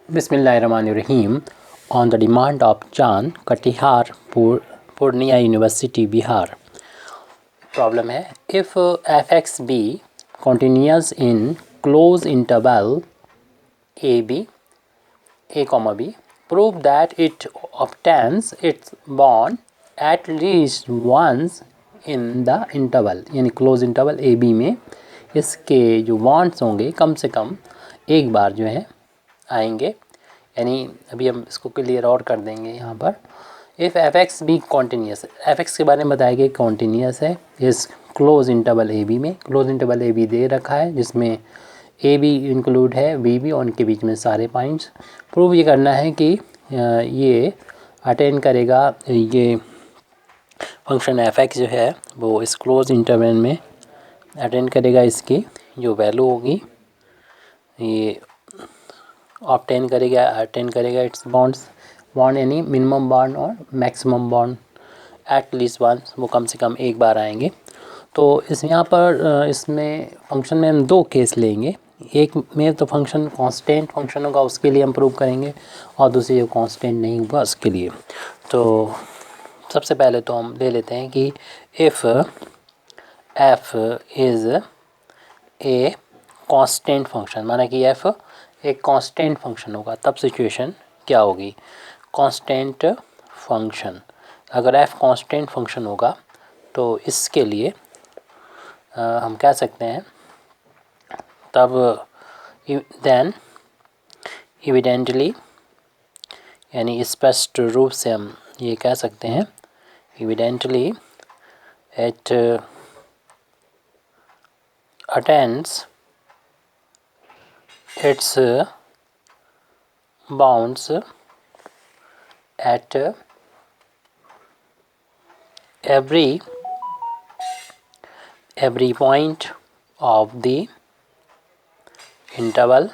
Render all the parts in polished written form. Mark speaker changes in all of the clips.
Speaker 1: Bismillahirrahmanirrahim. On the demand of Chan, Katihar, Purnia University, Bihar. Problem है if fx be continuous in closed interval a comma b, prove that it obtains its bond at least once in the interval, यानी close interval a b में इसके जो bonds होंगे कम से कम एक बार जो है आएंगे। यानी अभी हम इसको क्लियर और कर देंगे यहाँ पर। If f x be continuous, f x के बारे में बताया गया कॉन्टीन्यूस है इस क्लोज इंटरवल ए बी में। क्लोज इंटरवल ए बी दे रखा है जिसमें ए बी इंक्लूड है, बी भी, और उनके बीच में सारे पॉइंट्स। प्रूव ये करना है कि ये अटेंड करेगा, ये फंक्शन एफ एक्स जो है वो इस क्लोज इंटरवल में अटेंड करेगा, इसकी जो वैल्यू होगी ये ऑब्टेन करेगा, अटेंड करेगा इट्स बॉन्ड्स, बॉन्ड यानी मिनिमम बॉन्ड और maximum bound at least once, वो कम से कम एक बार आएंगे। तो इस यहाँ पर इसमें फंक्शन में हम दो केस लेंगे। एक में तो फंक्शन कांस्टेंट फंक्शन होगा, उसके लिए हम प्रूव करेंगे, और दूसरी जो कांस्टेंट नहीं होगा उसके लिए। तो सबसे पहले तो हम ले लेते हैं कि if f is a constant function, माना कि f एक कांस्टेंट फंक्शन होगा, तब सिचुएशन क्या होगी। कांस्टेंट फंक्शन, अगर f कांस्टेंट फंक्शन होगा तो इसके लिए हम कह सकते हैं तब देन एविडेंटली, यानी स्पष्ट रूप से हम ये कह सकते हैं evidently it attends its bounds at every point of the interval,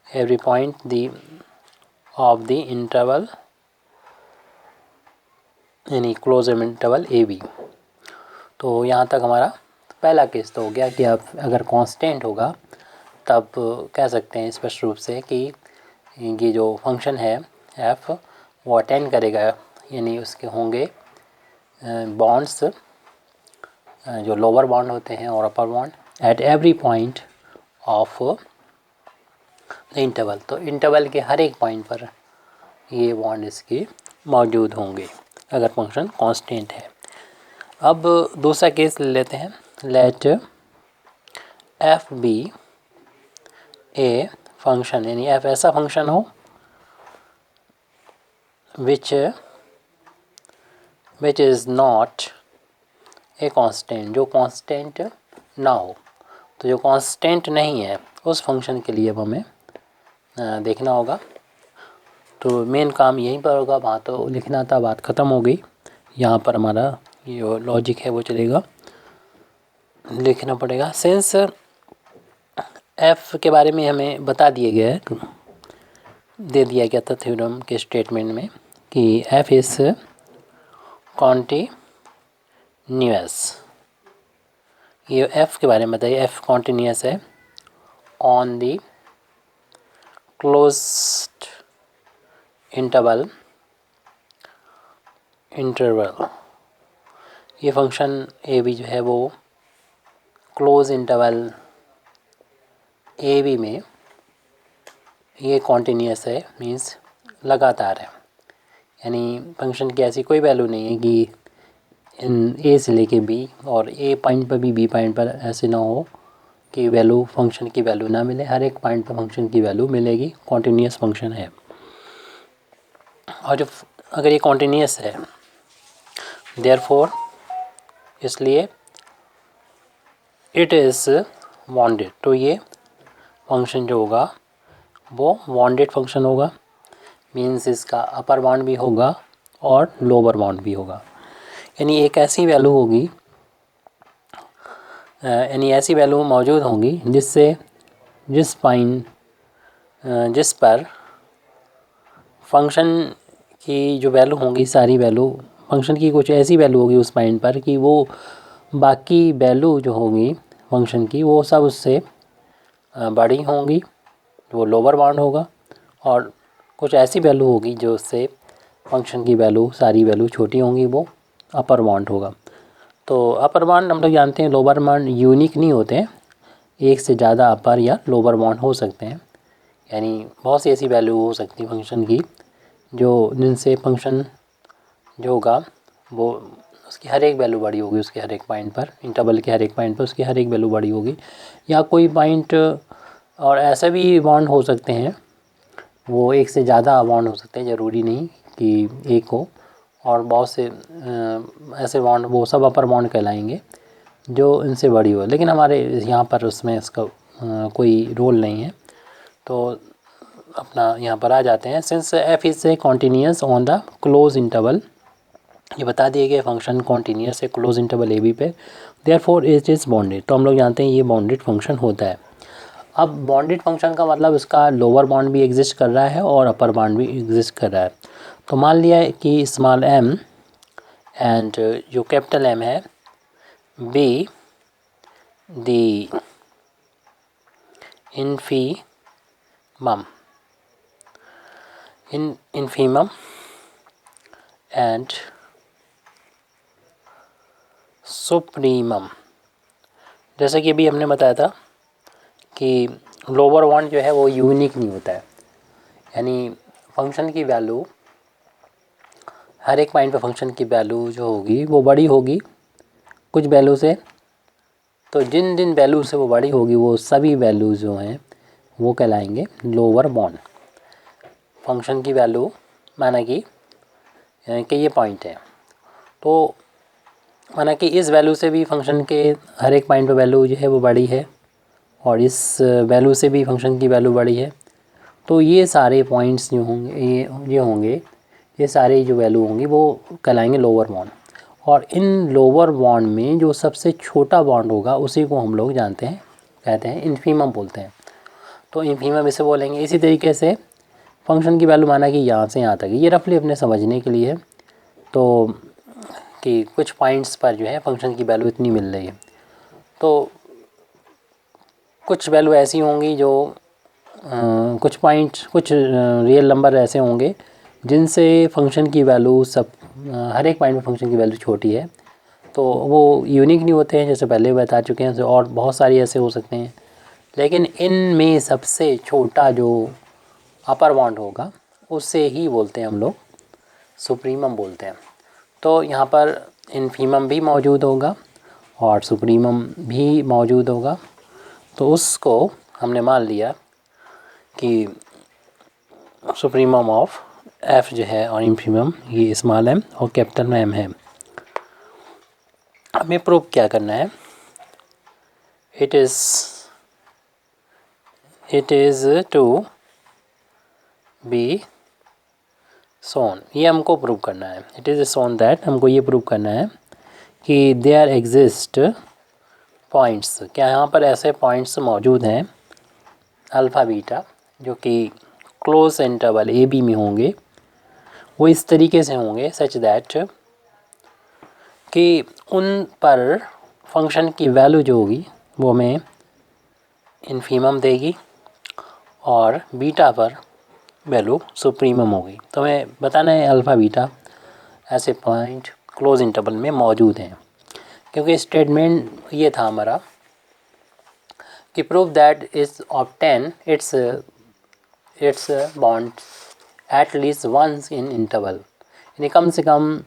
Speaker 1: every point of the interval यानी क्लोज इंटरवल ए बी। तो यहाँ तक हमारा पहला केस तो हो गया कि अब अगर कांस्टेंट होगा तब कह सकते हैं स्पष्ट रूप से कि ये जो फंक्शन है f वो अटेंड करेगा, यानी उसके होंगे बॉन्ड्स जो लोअर बॉन्ड होते हैं और upper bound at every point of the interval. तो इंटरवल के हर एक पॉइंट पर ये बॉन्ड इसके मौजूद होंगे अगर फंक्शन कांस्टेंट है। अब दूसरा केस ले लेते हैं। Let f be a function, यानी f ऐसा फंक्शन हो which is not a constant, जो कांस्टेंट ना हो। तो जो कांस्टेंट नहीं है उस फंक्शन के लिए अब हमें देखना होगा। तो मेन काम यहीं पर होगा, वहाँ तो लिखना था, बात ख़त्म हो गई। यहाँ पर हमारा ये लॉजिक है वो चलेगा, लिखना पड़ेगा। सिंस f के बारे में हमें बता दिया गया है, दे दिया गया था थ्योरम के स्टेटमेंट में कि f इज़ कॉन्टिन्यूअस। ये f के बारे में बताइए, f कॉन्टिन्यूअस है ऑन दी क्लोज्ड इंटरवल। ये फंक्शन ए बी जो है वो क्लोज इंटरवल ए बी में ये कॉन्टीन्यूअस है, मीन्स लगातार है। यानी फंक्शन की ऐसी कोई वैल्यू नहीं है कि इन ए से लेके बी और ए पॉइंट पर भी बी पॉइंट पर ऐसे ना हो कि वैल्यू फंक्शन की वैल्यू ना मिले, हर एक पॉइंट पर फंक्शन की वैल्यू मिलेगी। कॉन्टीन्यूअस फंक्शन है, और जब अगर ये कॉन्टीन्यूअस है देयरफॉर इसलिए इट इज़ बाउंडेड। तो ये फंक्शन जो होगा वो बाउंडेड फंक्शन होगा, मीन्स इसका अपर बाउंड भी होगा और लोअर बाउंड भी होगा। यानी एक ऐसी वैल्यू होगी, यानी ऐसी वैल्यू मौजूद होंगी जिससे जिस पर फंक्शन की जो वैल्यू होंगी, सारी वैल्यू फंक्शन की कुछ ऐसी वैल्यू होगी उस पॉइंट पर कि वो बाकी वैल्यू जो होगी फंक्शन की वो सब उससे बड़ी होंगी, वो लोअर बाउंड होगा। और कुछ ऐसी वैल्यू होगी जो उससे फंक्शन की वैल्यू सारी वैल्यू छोटी होंगी, वो अपर बाउंड होगा। तो अपर बाउंड हम लोग जानते हैं, लोअर बाउंड यूनिक नहीं होते हैं, एक से ज़्यादा अपर या लोअर बाउंड हो सकते हैं। यानी बहुत सी ऐसी वैल्यू हो सकती है फंक्शन की जो जिनसे फंक्शन जो होगा वो उसकी हर एक वैल्यू बड़ी होगी, उसके हर एक पॉइंट पर, इंटरवल के हर एक पॉइंट पर उसकी हर एक वैल्यू बड़ी होगी। या कोई पॉइंट, और ऐसे भी बाउंड हो सकते हैं, वो एक से ज़्यादा बाउंड हो सकते हैं, ज़रूरी नहीं कि एक हो, और बहुत से ऐसे बाउंड वो सब अपर बाउंड कहलाएंगे जो इनसे बड़ी हो। लेकिन हमारे यहाँ पर उसमें इसका कोई रोल नहीं है। तो अपना यहाँ पर आ जाते हैं, since F is a continuous on the close interval, ये बता दिए गए फंक्शन कॉन्टीन्यूस है क्लोज इंटरवल ए बी पे, देयरफॉर इट इज़ बाउंडेड। तो हम लोग जानते हैं ये बाउंडेड फंक्शन होता है। अब बाउंडेड फंक्शन का मतलब इसका लोअर बाउंड भी एग्जिस्ट कर रहा है और अपर बाउंड भी एग्जिस्ट कर रहा है। तो मान लिया है कि स्मॉल m एंड जो कैपिटल M है be the infimum and supremum. जैसे कि अभी हमने बताया था कि लोअर बाउंड जो है वो यूनिक नहीं होता है, यानी फंक्शन की वैल्यू हर एक पॉइंट पे फंक्शन की वैल्यू जो होगी वो बड़ी होगी कुछ वैल्यू से। तो जिन जिन वैल्यू से वो बड़ी होगी वो सभी वैल्यू जो हैं वो कहलाएंगे लोअर बाउंड। फंक्शन की वैल्यू माना कि ये पॉइंट है, तो माना कि इस वैल्यू से भी फंक्शन के हर एक पॉइंट पे वैल्यू जो है वो बड़ी है, और इस वैल्यू से भी फंक्शन की वैल्यू बड़ी है। तो ये सारे पॉइंट्स जो होंगे ये सारे जो वैल्यू होंगी वो कहलाएंगे लोअर बाउंड। और इन लोअर बाउंड में जो सबसे छोटा बाउंड होगा उसी को हम लोग जानते हैं, कहते हैं इन्फीमम बोलते हैं। तो इन्फीमम इसे बोलेंगे। इसी तरीके से फंक्शन की वैल्यू माना कि यहाँ से यहाँ तक, ये रफली अपने समझने के लिए है, तो कि कुछ पॉइंट्स पर जो है फंक्शन की वैल्यू इतनी मिल रही है। तो कुछ वैल्यू ऐसी होंगी जो कुछ पॉइंट्स कुछ रियल नंबर ऐसे होंगे जिनसे फंक्शन की वैल्यू सब हर एक पॉइंट में फंक्शन की वैल्यू छोटी है, तो वो यूनिक नहीं होते हैं, जैसे पहले बता चुके हैं। और बहुत सारी ऐसे हो सकते हैं, लेकिन इनमें सबसे छोटा जो अपर बाउंड होगा उससे ही बोलते हैं हम लोग सुप्रीमम बोलते हैं। तो यहाँ पर इन्फीमम भी मौजूद होगा और सुप्रीमम भी मौजूद होगा। तो उसको हमने मान लिया कि सुप्रीमम ऑफ एफ जो है और इन्फीमम ये स्मॉल m और कैपिटल में m है। हमें प्रूव क्या करना है, इट इज़ टू बी सोन, ये हमको प्रूव करना है। इट इज़ सोन दैट, हमको ये प्रूव करना है कि देयर एग्जिस्ट पॉइंट्स, क्या यहाँ पर ऐसे पॉइंट्स मौजूद हैं अल्फ़ा बीटा जो कि क्लोज इंटरवल ए बी में होंगे। वो इस तरीके से होंगे सच दैट कि उन पर फंक्शन की वैल्यू जो होगी वो हमें इन्फीमम देगी और बीटा पर वैल्यू सुप्रीमम होगी। तो हमें बताना है अल्फ़ा बीटा ऐसे पॉइंट क्लोज इंटरवल में मौजूद हैं, क्योंकि स्टेटमेंट ये था हमारा कि prove that is obtain its bound at least once in interval, यानी कम से कम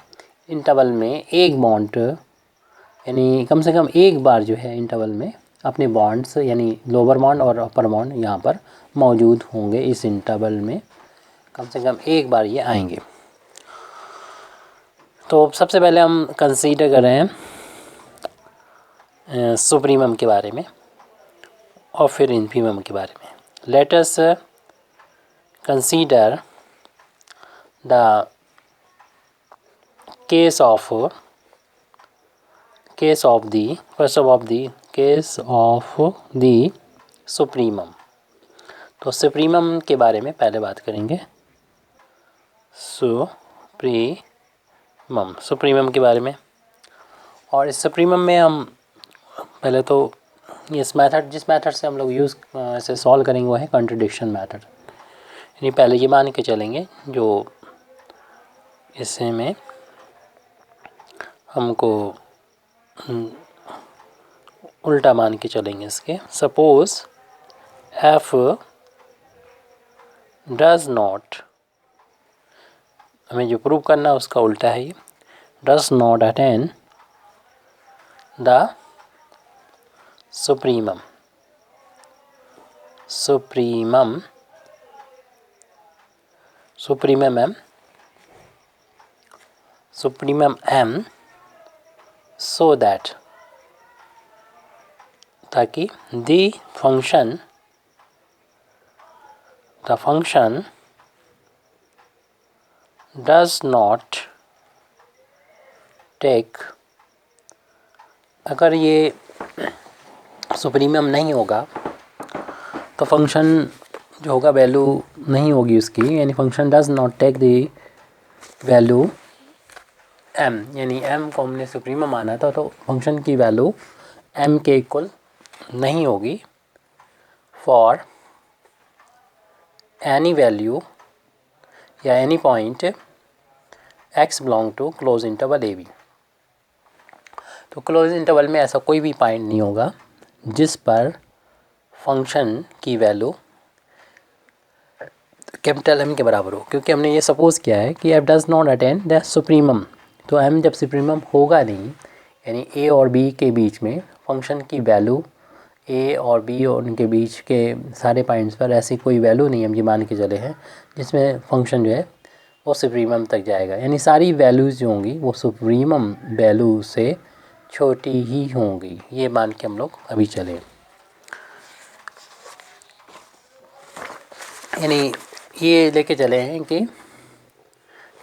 Speaker 1: इंटरवल में एक बाउंड, यानी कम से कम एक बार जो है इंटरवल में अपने बॉन्ड्स यानी लोअर बाउंड और अपर बाउंड यहाँ पर मौजूद होंगे। इस इंटरवल में कम से कम एक बार ये आएंगे। तो सबसे पहले हम कंसीडर कर रहे हैं सुप्रीमम के बारे में और फिर इन्फीमम के बारे में। Let us consider the case of the supremum. तो सुप्रीमम के बारे में पहले बात करेंगे, सुप्रीमम के बारे में। और इस सुप्रीमम में हम पहले तो जिस मेथड से हम लोग यूज़ से सॉल्व करेंगे वो है कंट्रडिक्शन मेथड। यानी पहले ये मान के चलेंगे जो इसे में हमको उल्टा मान के चलेंगे इसके। सपोज एफ डज नॉट, हमें जो प्रूव करना है उसका उल्टा है ये, does not attain the supremum M so that, ताकि the function does not take, अगर ये सुप्रीमम नहीं होगा तो फंक्शन जो होगा वैल्यू नहीं होगी उसकी, यानी function does not take the value m, यानी m को हमने सुप्रीमम माना था तो फंक्शन की वैल्यू m के इक्वल नहीं होगी फॉर एनी वैल्यू या any point x belong to close interval a b. तो क्लोज इंटरवल में ऐसा कोई भी पॉइंट नहीं होगा जिस पर फंक्शन की वैल्यू कैपिटल M के बराबर हो, क्योंकि हमने ये सपोज़ किया है कि f does not attain the supremum. तो m जब सुप्रीमम होगा नहीं, यानी a और b के बीच में फंक्शन की वैल्यू a और b और उनके बीच के सारे पॉइंट्स पर ऐसी कोई वैल्यू नहीं हम ये मान के चले हैं जिसमें फंक्शन जो है वो सुप्रीमम तक जाएगा, यानी सारी वैल्यूज़ जो होंगी वो सुप्रीमम वैल्यू से छोटी ही होंगी, ये मान के हम लोग अभी चले। यानी ये लेके चले हैं कि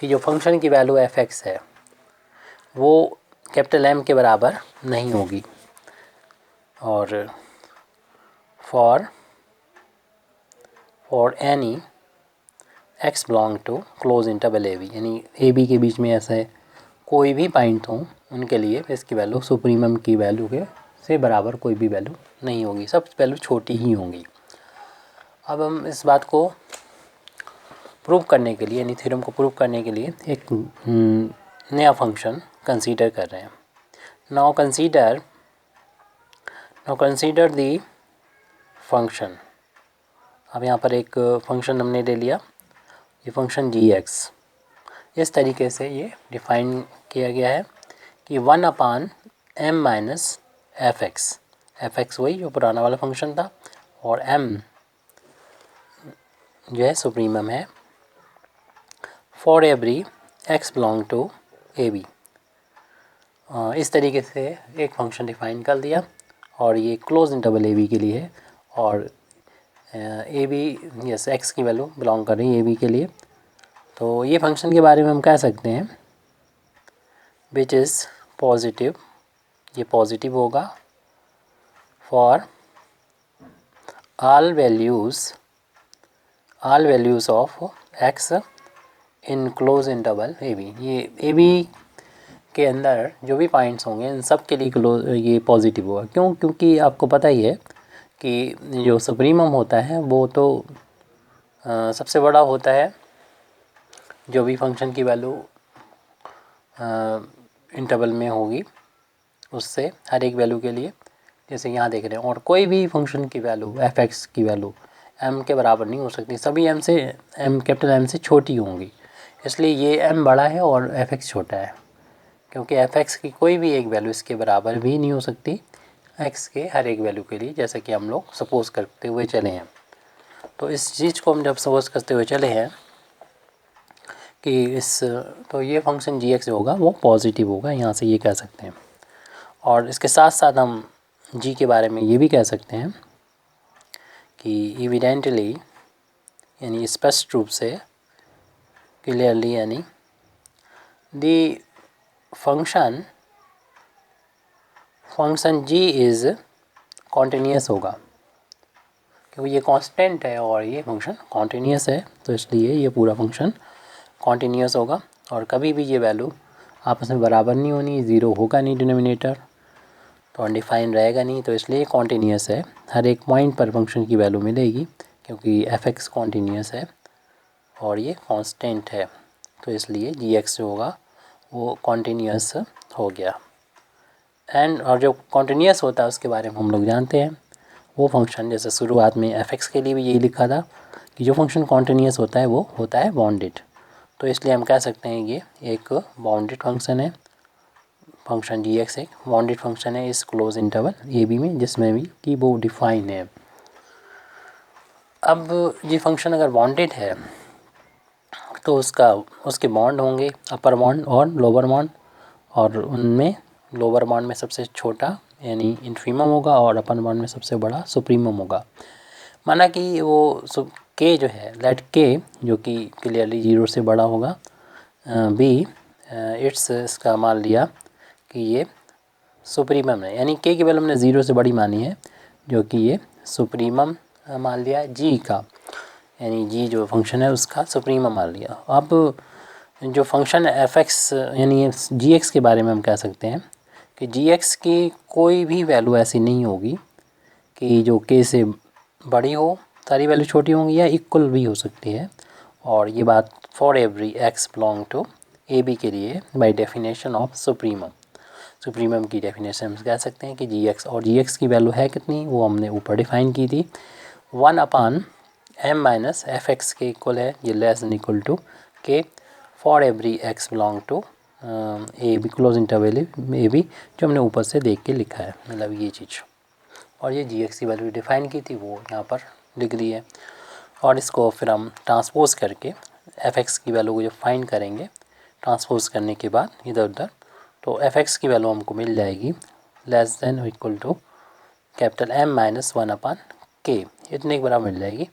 Speaker 1: जो फंक्शन की वैल्यू एफ एक्स है वो कैपिटल M के बराबर नहीं होगी, और for any x belong to close interval a b, यानी ए बी के बीच में ऐसे कोई भी पॉइंट हो उनके लिए इसकी वैल्यू सुप्रीमम की वैल्यू के से बराबर कोई भी वैल्यू नहीं होगी, सब वैल्यू छोटी ही होंगी। अब हम इस बात को प्रूव करने के लिए, यानी थ्योरम को प्रूव करने के लिए एक नया फंक्शन कंसीडर कर रहे हैं। Now consider the function. अब यहाँ पर एक फंक्शन हमने ले लिया, ये फंक्शन g(x), इस तरीके से ये डिफ़ाइन किया गया है कि 1/m माइनस एफ एक्स वही जो पुराना वाला फंक्शन था, और m जो है सुप्रीमम है for every x belong to a b. इस तरीके से एक फंक्शन डिफ़ाइन कर दिया, और ये क्लोज इंटरवल ए बी के लिए है, और ए बी यस एक्स की वैल्यू बिलोंग कर रही है ए बी के लिए। तो ये फंक्शन के बारे में हम कह सकते हैं विच इज़ पॉजिटिव, ये पॉजिटिव होगा for all values of x in close interval a b. ये ए बी के अंदर जो भी पॉइंट्स होंगे इन सब के लिए ये पॉजिटिव होगा। क्यों? क्योंकि आपको पता ही है कि जो सुप्रीमम होता है वो तो सबसे बड़ा होता है जो भी फंक्शन की वैल्यू इंटरवल में होगी उससे हर एक वैल्यू के लिए, जैसे यहाँ देख रहे हैं। और कोई भी फंक्शन की वैल्यू एफ एक्स की वैल्यू m के बराबर नहीं हो सकती, सभी कैपिटल M से छोटी होंगी, इसलिए ये m बड़ा है और एफ एक्स छोटा है, क्योंकि एफ एक्स की कोई भी एक वैल्यू इसके बराबर भी नहीं हो सकती x के हर एक वैल्यू के लिए, जैसे कि हम लोग सपोज़ करते हुए चले हैं। तो इस चीज़ को हम जब सपोज़ करते हुए चले हैं कि तो ये फंक्शन g(x) होगा वो पॉजिटिव होगा, यहाँ से ये कह सकते हैं। और इसके साथ साथ हम g के बारे में ये भी कह सकते हैं कि इविडेंटली, यानी स्पष्ट रूप से, क्लियरली, यानी the function g is continuous होगा, क्योंकि ये कांस्टेंट है और ये फंक्शन कॉन्टीन्यूअस है, तो इसलिए ये पूरा फंक्शन कॉन्टीन्यूअस होगा। और कभी भी ये वैल्यू आपस में बराबर नहीं होनी, ज़ीरो होगा नहीं डिनोमिनेटर, तो अनडिफाइन रहेगा नहीं, तो इसलिए कॉन्टीन्यूअस है, हर एक पॉइंट पर फंक्शन की वैल्यू मिलेगी क्योंकि एफ एक्स कॉन्टीन्यूअस है। और ये कांस्टेंट है, तो इसलिए जी एक्स जो होगा वो कॉन्टीन्यूस हो गया। और जो कॉन्टीन्यूस होता है उसके बारे में हम लोग जानते हैं, वो फंक्शन जैसे शुरुआत में एफ एक्स के लिए भी यही लिखा था कि जो फंक्शन कॉन्टीन्यूस होता है वो होता है बाउंडेड। तो इसलिए हम कह सकते हैं ये एक बाउंडेड फंक्शन है, फंक्शन जी एक्स एक बाउंडेड फंक्शन है इस क्लोज इंटरवल ए बी में, जिसमें भी कि वो डिफाइन है। अब ये फंक्शन अगर बाउंडेड है तो उसके बॉन्ड होंगे अपर बॉन्ड और लोअर बॉन्ड, और उनमें लोअर बॉन्ड में सबसे छोटा यानी इन्फीमम होगा और अपर बॉन्ड में सबसे बड़ा सुप्रीमम होगा। माना कि वो के जो है लेट के जो कि क्लियरली 0 से बड़ा होगा, बी इसका मान लिया कि ये सुप्रीमम है, यानी के की वैल्यू हमने 0 से बड़ी मानी है, जो कि ये सुप्रीमम मान लिया जी का, यानी जी जो फंक्शन है उसका सुप्रीमम मान लिया। अब जो फंक्शन है एफ एक्स यानी जी एक्स के बारे में हम कह सकते हैं कि जी एक्स की कोई भी वैल्यू ऐसी नहीं होगी कि जो के से बड़ी हो, सारी वैल्यू छोटी होंगी या इक्वल भी हो सकती है। और ये बात for every x belong to a b के लिए बाय डेफिनेशन ऑफ सुप्रीमम की डेफिनेशन हम कह सकते हैं कि जी एक्स, और जी एक्स की वैल्यू है कितनी वो हमने ऊपर डिफाइन की थी, 1/m माइनस एफ एक्स के इक्वल है, ये less than equal to k for every x belong to a b close interval a b, जो हमने ऊपर से देख के लिखा है, मतलब ये चीज़। और ये जी एक्स की वैल्यू डिफाइन की थी वो यहाँ पर लिख दी है, और इसको फिर हम ट्रांसपोज करके एफ एक्स की वैल्यू को जब फाइंड करेंगे ट्रांसपोज करने के बाद इधर उधर, तो एफ एक्स की वैल्यू हमको मिल जाएगी less than equal to capital M minus 1/k, इतने के बराबर मिल जाएगी।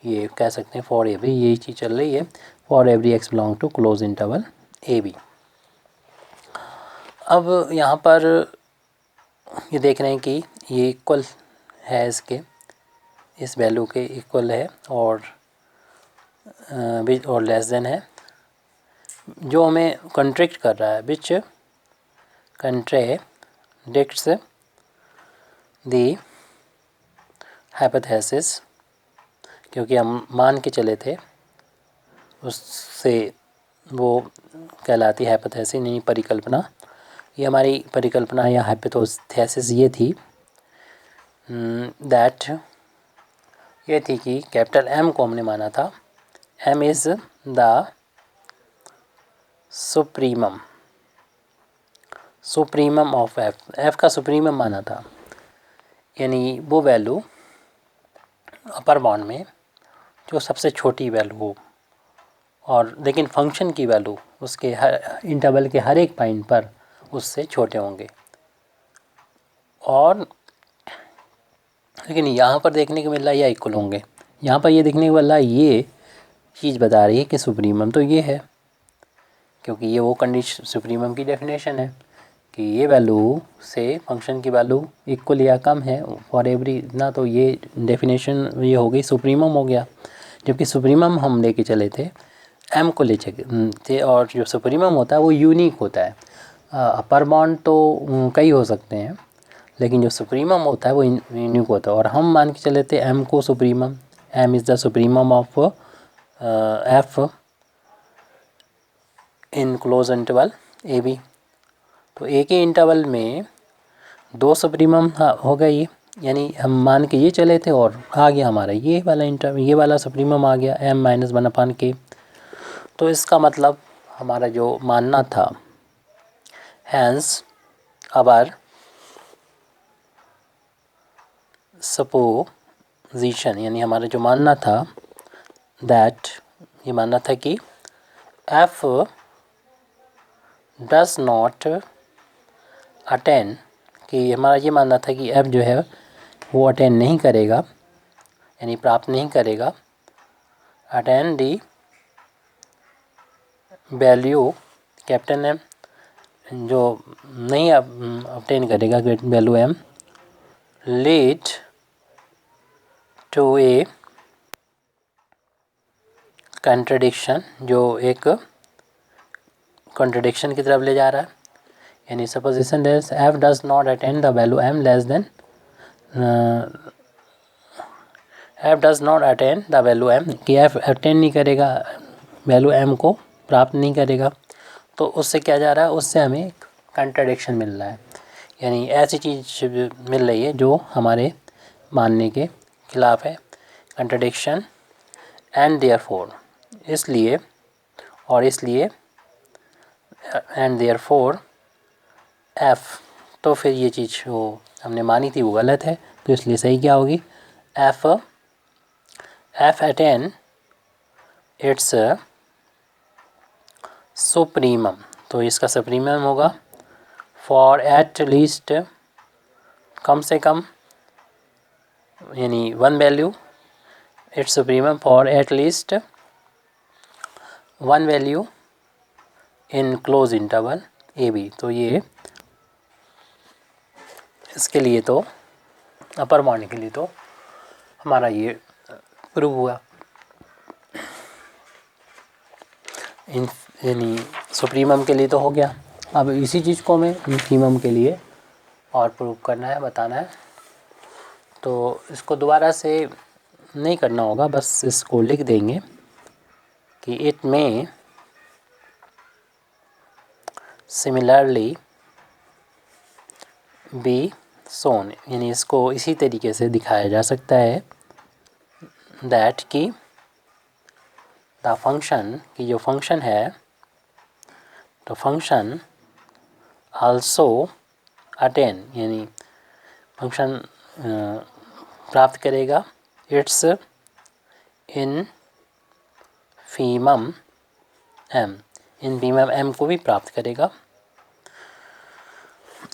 Speaker 1: ये कह सकते हैं फॉर एवरी, यही चीज़ चल रही है for every x belong to close interval a b. अब यहाँ पर ये देख रहे हैं कि ये इक्वल है, इसके इस वैल्यू के इक्वल है और लेस देन है, जो हमें कंट्रैक्ट कर रहा है, विच कंट्रैडिक्ट्स दी हाइपोथेसिस, क्योंकि हम मान के चले थे उससे वो कहलाती हाइपोथेसिस यानी परिकल्पना। ये हमारी परिकल्पना या हाइपोथेसिस ये थी दैट ये थी कि कैपिटल एम को हमने माना था M is the supremum of f का सुप्रीमम माना था, यानी वो वैल्यू अपर बाउंड में जो सबसे छोटी वैल्यू हो, और लेकिन फंक्शन की वैल्यू उसके हर इंटरवल के हर एक पॉइंट पर उससे छोटे होंगे। और लेकिन यहाँ पर देखने को मिल रहा है या इक्वल होंगे, यहाँ पर ये देखने को मिल रहा है ये चीज़ बता रही है कि सुप्रीमम तो ये है, क्योंकि ये वो कंडीशन सुप्रीमम की डेफिनेशन है कि ये वैल्यू से फंक्शन की वैल्यू इक्वल या कम है फॉर एवरी ना, तो ये डेफिनेशन ये हो गई सुप्रीमम हो गया। जबकि सुप्रीमम हम लेके चले थे एम को ले थे, और जो सुप्रीमम होता है वो यूनिक होता है। अपर बाउंड तो कई हो सकते हैं, लेकिन जो सुप्रीमम होता है वो यूनिक होता है, और हम मान के चले थे एम को supremum, M is the supremum of f in close interval a b. तो एक ही इंटरवल में दो सुप्रीमम हो गई, यानी हम मान के ये चले थे और आ गया हमारा ये वाला सुप्रीमम आ गया m माइनस 1/k। तो इसका मतलब हमारा जो मानना था, हैंस आवर सपोजिशन, यानी हमारा जो मानना था दैट, ये मानना था कि f डज नॉट अटेन, कि हमारा ये मानना था कि f जो है वो अटेन नहीं करेगा, यानी प्राप्त नहीं करेगा attain the value capital M, जो नहीं अटेन करेगा value m lead to a contradiction, जो एक कंट्रडिक्शन की तरफ ले जा रहा है। यानी supposition is f does not attain the value m less than f does not attain the value m, कि f अटेन नहीं करेगा वैल्यू m को प्राप्त नहीं करेगा। तो उससे क्या जा रहा है, उससे हमें कंट्राडिक्शन मिल रहा है, यानी ऐसी चीज़ मिल रही है जो हमारे मानने के खिलाफ है, कंट्राडिक्शन। एंड देयरफॉर, इसलिए एंड देयरफॉर f, तो फिर ये चीज़ जो हमने मानी थी वो गलत है, तो इसलिए सही क्या होगी, f attain इट्स सुप्रीमम, तो इसका सुप्रीमम होगा फॉर एट लीस्ट, कम से कम, यानी one value, its supremum for at least one value in close interval a b. तो ये इसके लिए तो अपर बाउंड के लिए तो हमारा ये प्रूव हुआ, यानी सुप्रीमम के लिए तो हो गया। अब इसी चीज़ को हमें इन्फीमम के लिए और प्रूव करना है, बताना है। तो इसको दोबारा से नहीं करना होगा, बस इसको लिख देंगे कि इट में सिमिलरली बी सोन, यानी इसको इसी तरीके से दिखाया जा सकता है दैट कि द फंक्शन, कि जो फंक्शन है, तो फंक्शन आल्सो अटेन, यानी फंक्शन प्राप्त करेगा its infimum M, infimum M को भी प्राप्त करेगा।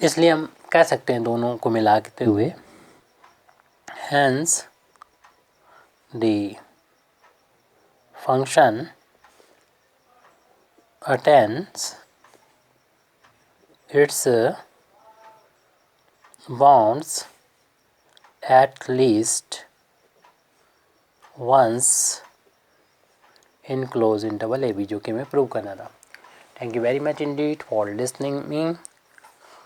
Speaker 1: इसलिए हम कह सकते हैं दोनों को मिलाते हुए, hence the function attains its bounds at least once in close interval a b, जो कि मैं प्रूव करना था। Thank you very much indeed for listening me.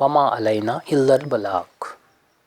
Speaker 1: वमा अलैना इल्लल बलाग।